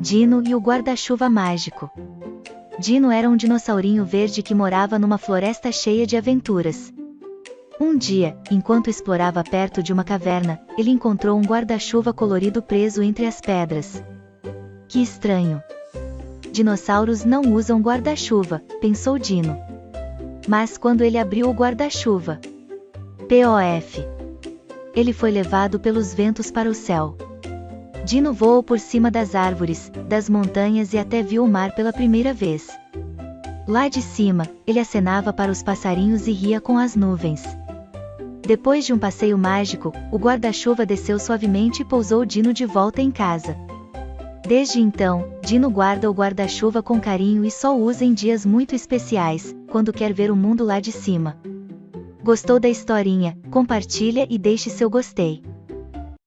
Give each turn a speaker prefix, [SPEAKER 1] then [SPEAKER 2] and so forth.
[SPEAKER 1] Dino e o guarda-chuva mágico. Dino era um dinossaurinho verde que morava numa floresta cheia de aventuras. Um dia, enquanto explorava perto de uma caverna, ele encontrou um guarda-chuva colorido preso entre as pedras. Que estranho! Dinossauros não usam guarda-chuva, pensou Dino. Mas quando ele abriu o guarda-chuva, POF! Ele foi levado pelos ventos para o céu. Dino voou por cima das árvores, das montanhas e até viu o mar pela primeira vez. Lá de cima, ele acenava para os passarinhos e ria com as nuvens. Depois de um passeio mágico, o guarda-chuva desceu suavemente e pousou Dino de volta em casa. Desde então, Dino guarda o guarda-chuva com carinho e só usa em dias muito especiais, quando quer ver o mundo lá de cima. Gostou da historinha? Compartilha e deixe seu gostei.